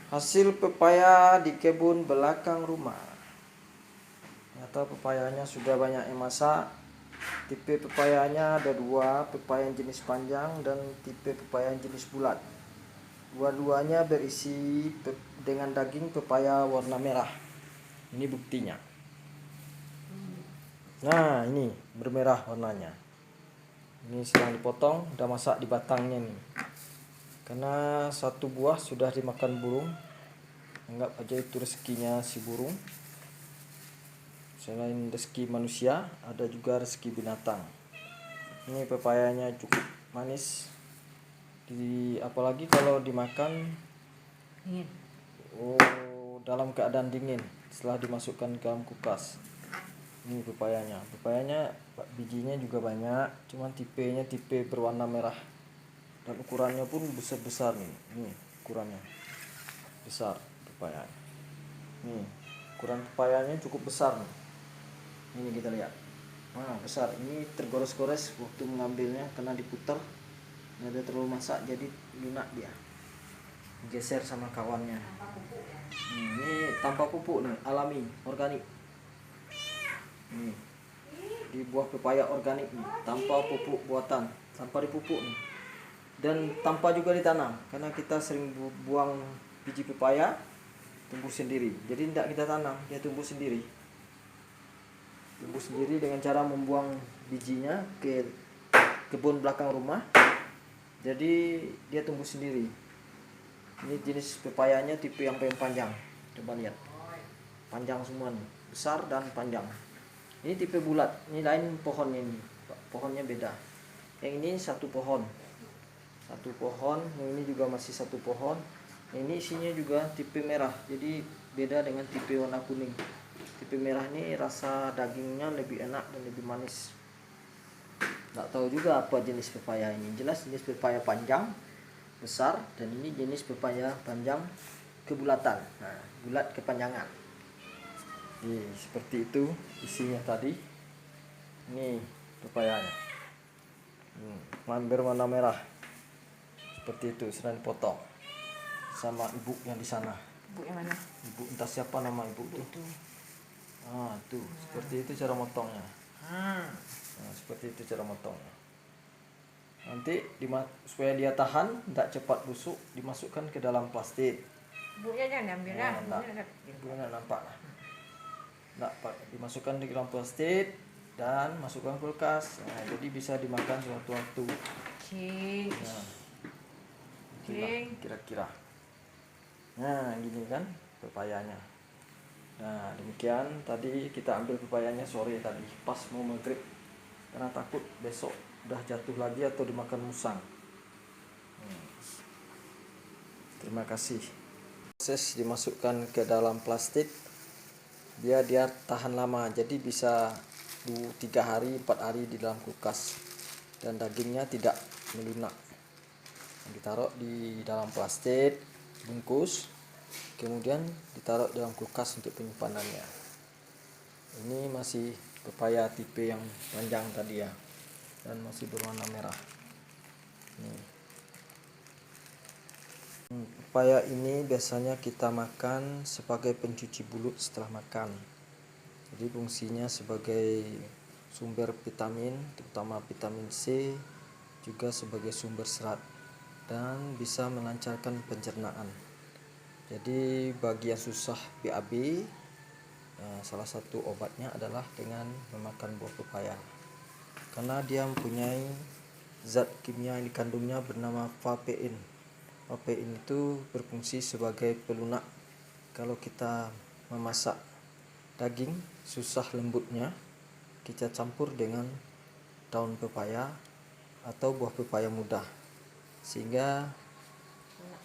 Hasil pepaya di kebun belakang rumah. Ternyata pepayanya sudah banyak yang masak. Tipe pepayanya ada dua, pepaya yang jenis panjang dan tipe pepaya yang jenis bulat. Dua-duanya berisi dengan daging pepaya warna merah. Ini buktinya. Nah, ini bermerah warnanya. Ini sedang dipotong, udah masak di batangnya nih. Karena satu buah sudah dimakan burung. Anggap aja itu rezekinya si burung. Selain rezeki manusia, ada juga rezeki binatang. Ini pepayanya cukup manis. Apalagi kalau dimakan Dingin. dalam keadaan dingin setelah dimasukkan ke dalam kulkas. Ini pepayanya. Pepayanya bijinya juga banyak, cuman tipenya tipe berwarna merah. Dan ukurannya pun besar-besar nih. Ini ukurannya. Besar pepaya. Nih, ukuran pepayanya cukup besar nih. Ini kita lihat. Nah, besar. Ini tergores-gores waktu mengambilnya karena diputar. Nggak ada terlalu masak jadi lunak dia. Geser sama kawannya. Ini tanpa pupuk nih, alami, organik. Nih. Di buah pepaya organik nih, tanpa pupuk buatan, tanpa dipupuk nih. Dan tanpa juga ditanam karena kita sering buang biji pepaya tumbuh sendiri. Jadi tidak kita tanam, dia tumbuh sendiri. Tumbuh sendiri dengan cara membuang bijinya ke kebun belakang rumah. Jadi dia tumbuh sendiri. Ini jenis pepayanya tipe yang panjang. Coba lihat. Panjang semua nih, besar dan panjang. Ini tipe bulat. Ini lain pohonnya ini. Pohonnya beda. Yang ini satu pohon. Satu pohon, yang ini juga masih satu pohon. Yang ini isinya juga tipe merah. Jadi beda dengan tipe warna kuning. Tipe merah ini rasa dagingnya lebih enak dan lebih manis. Nggak tahu juga apa jenis pepaya ini. Jelas jenis pepaya panjang, besar, dan ini jenis pepaya panjang kebulatan. Nah, bulat kepanjangan. Seperti itu isinya tadi. Ini pepayanya. Berwarna merah. Seperti itu, sedang dipotong sama ibu yang di sana. Ibu yang mana? Ibu entah siapa nama ibu itu. Tuh, seperti itu cara motongnya. Nah, seperti itu cara motongnya. Nanti supaya dia tahan, tidak cepat busuk, dimasukkan ke dalam plastik. Ibunya jangan diambil lah. Ibunya nampak lah. Nggak, dimasukkan di dalam plastik dan masukkan kulkas. Nah, jadi bisa dimakan sewaktu-waktu. Nah, kira-kira. Nah, gini kan pepayanya. Nah, demikian tadi kita ambil pepayanya sore tadi pas mau maghrib karena takut besok udah jatuh lagi atau dimakan musang. Terima kasih. Proses dimasukkan ke dalam plastik dia tahan lama, jadi bisa 3 hari 4 hari di dalam kulkas dan dagingnya tidak melunak. Ditaruh di dalam plastik bungkus, kemudian ditaruh dalam kulkas untuk penyimpanannya. Ini masih pepaya tipe yang panjang tadi ya, dan masih berwarna merah. Pepaya ini biasanya kita makan sebagai pencuci mulut setelah makan. Jadi fungsinya sebagai sumber vitamin, terutama vitamin C, juga sebagai sumber serat dan bisa melancarkan pencernaan. Jadi bagi yang susah BAB, salah satu obatnya adalah dengan memakan buah pepaya. Karena dia mempunyai zat kimia yang dikandungnya bernama papain. Papain itu berfungsi sebagai pelunak. Kalau kita memasak daging susah lembutnya, kita campur dengan daun pepaya atau buah pepaya muda, sehingga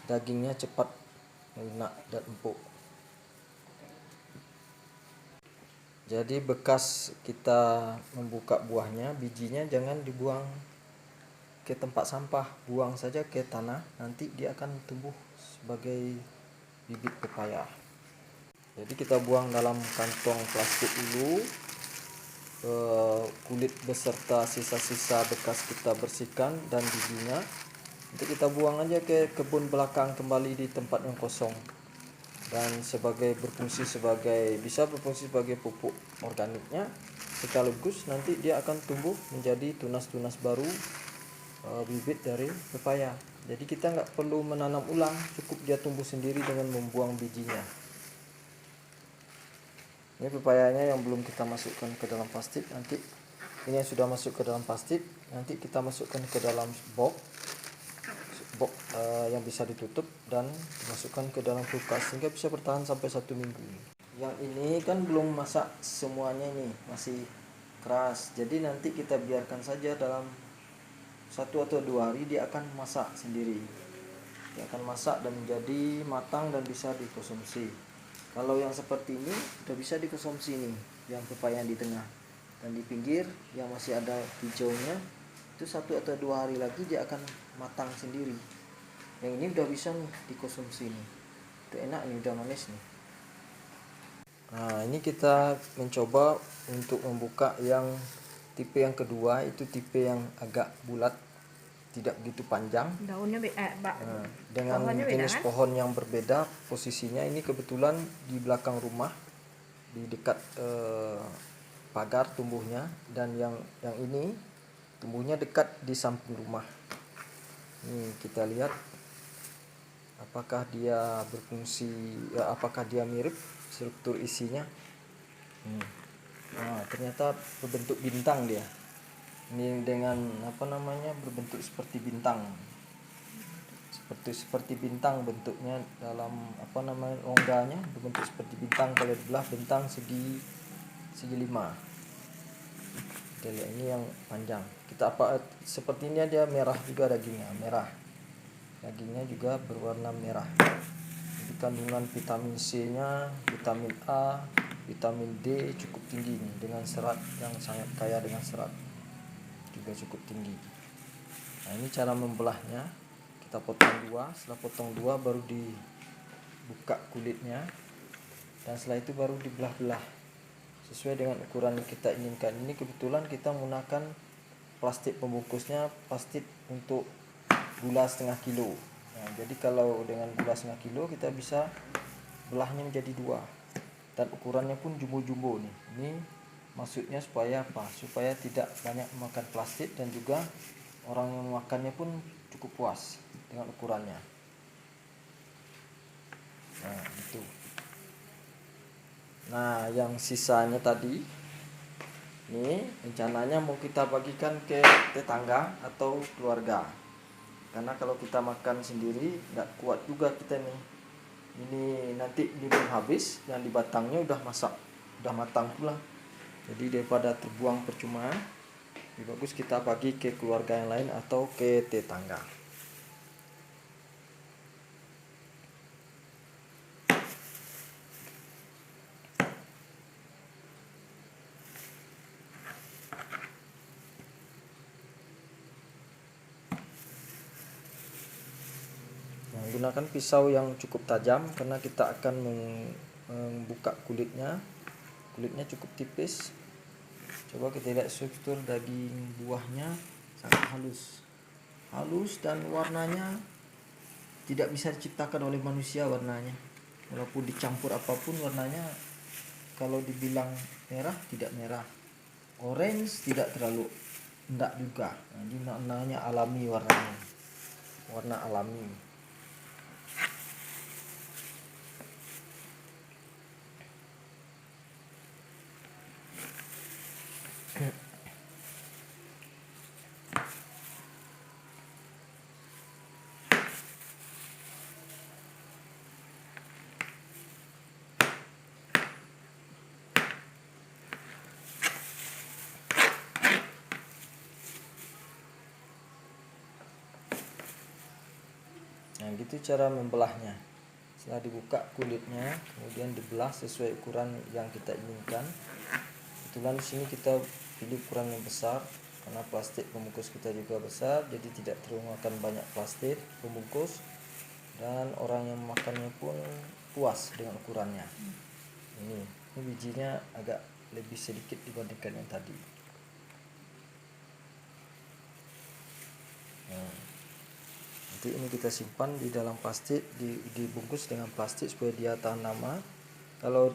dagingnya cepat melunak dan empuk. Jadi bekas kita membuka buahnya, bijinya jangan dibuang ke tempat sampah, buang saja ke tanah, nanti dia akan tumbuh sebagai bibit pepaya. Jadi kita buang dalam kantong plastik dulu, kulit beserta sisa-sisa bekas kita bersihkan dan bijinya. Nanti kita buang aja ke kebun belakang kembali di tempat yang kosong. dan bisa berfungsi sebagai pupuk organiknya, sekaligus nanti dia akan tumbuh menjadi tunas-tunas baru bibit dari pepaya. Jadi kita nggak perlu menanam ulang, cukup dia tumbuh sendiri dengan membuang bijinya. Ini pepayanya yang belum kita masukkan ke dalam plastik. Nanti ini yang sudah masuk ke dalam plastik, nanti kita masukkan ke dalam box yang bisa ditutup dan masukkan ke dalam kulkas sehingga bisa bertahan sampai 1 minggu. Yang ini kan belum masak semuanya, ini masih keras, jadi nanti kita biarkan saja dalam 1 atau 2 hari dia akan masak sendiri. Dia akan masak dan menjadi matang dan bisa dikonsumsi. Kalau yang seperti ini sudah bisa dikonsumsi nih, yang pepaya yang di tengah, dan di pinggir yang masih ada hijaunya itu 1 atau 2 hari lagi dia akan matang sendiri. Yang ini udah bisa nih dikonsumsi nih, udah enak nih, udah manis nih. Nah, ini kita mencoba untuk membuka yang tipe yang kedua, itu tipe yang agak bulat, tidak begitu panjang. Daunnya Dengan pohonnya beda, jenis kan? pohon yang berbeda posisinya. Ini kebetulan di belakang rumah, di dekat pagar tumbuhnya, dan yang ini tumbuhnya dekat di samping rumah. Ini kita lihat apakah dia berfungsi, apakah dia mirip struktur isinya. Nah, ternyata berbentuk bintang dia. Ini dengan berbentuk seperti bintang. Seperti bintang bentuknya dalam longganya berbentuk seperti bintang. Kalau dibelah bintang segi 5. Kita lihat ini yang panjang. Seperti ini dia merah juga dagingnya, merah. Dagingnya juga berwarna merah. Jadi kandungan vitamin C-nya, vitamin A, vitamin D cukup tinggi nih, dengan serat yang sangat kaya dengan serat juga cukup tinggi. Nah, ini cara membelahnya. Kita potong 2, setelah potong 2 baru dibuka kulitnya, dan setelah itu baru dibelah-belah sesuai dengan ukuran yang kita inginkan. Ini kebetulan kita menggunakan plastik pembungkusnya, plastik untuk gula setengah kilo. Nah, jadi kalau dengan gula setengah kilo kita bisa belahnya menjadi 2, dan ukurannya pun jumbo-jumbo nih. Ini maksudnya supaya apa? Supaya tidak banyak memakan plastik, dan juga orang yang memakannya pun cukup puas dengan ukurannya. Nah, gitu. Nah, yang sisanya tadi ini rencananya mau kita bagikan ke tetangga atau keluarga. Karena kalau kita makan sendiri nggak kuat juga kita nih. Ini nanti ini belum habis, yang di batangnya udah matang pula. Jadi daripada terbuang percuma, lebih bagus kita bagi ke keluarga yang lain atau ke tetangga. Nah, gunakan pisau yang cukup tajam karena kita akan membuka kulitnya. Kulitnya cukup tipis. Coba kita lihat struktur daging buahnya, sangat halus dan warnanya tidak bisa diciptakan oleh manusia warnanya. Walaupun dicampur apapun warnanya, kalau dibilang merah tidak merah, orange tidak terlalu enggak juga. Nah, ini warnanya alami, warna alami. Nah, gitu cara membelahnya. Setelah dibuka kulitnya, kemudian dibelah sesuai ukuran yang kita inginkan. Kebetulan di sini kita pilih ukuran yang besar karena plastik pembungkus kita juga besar, jadi tidak terlalu makan banyak plastik pembungkus, dan orang yang memakannya pun puas dengan ukurannya. Ini bijinya agak lebih sedikit dibandingkan yang tadi. Nah, Nanti ini kita simpan di dalam plastik, dibungkus dengan plastik supaya dia tahan lama. Kalau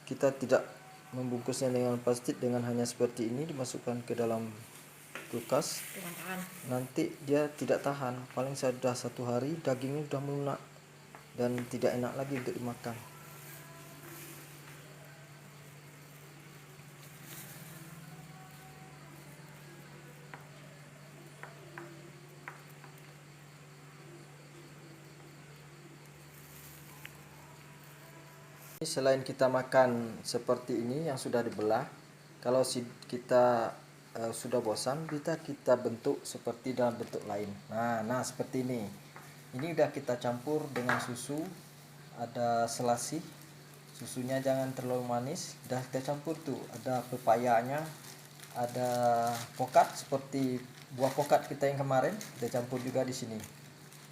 kita tidak membungkusnya dengan plastik, dengan hanya seperti ini dimasukkan ke dalam kulkas, Tahan. nanti dia tidak tahan. Paling sudah 1 hari dagingnya sudah melunak dan tidak enak lagi untuk dimakan. Selain kita makan seperti ini yang sudah dibelah, kalau kita sudah bosan, kita bentuk seperti dalam bentuk lain. Nah seperti ini. Ini udah kita campur dengan susu, ada selasih. Susunya jangan terlalu manis. Udah kita campur tuh, ada pepayanya, ada pokat seperti buah pokat kita yang kemarin, kita campur juga di sini.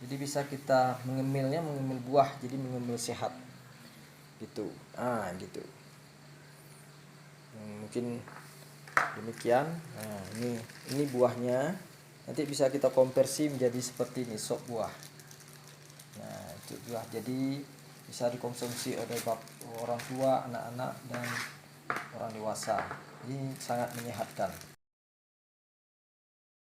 Jadi bisa kita mengemil buah, jadi mengemil sehat. Gitu. Gitu. Mungkin demikian. Nah, ini buahnya. Nanti bisa kita konversi menjadi seperti ini, sop buah. Nah, itu buah. Jadi bisa dikonsumsi oleh orang tua, anak-anak dan orang dewasa. Ini sangat menyehatkan.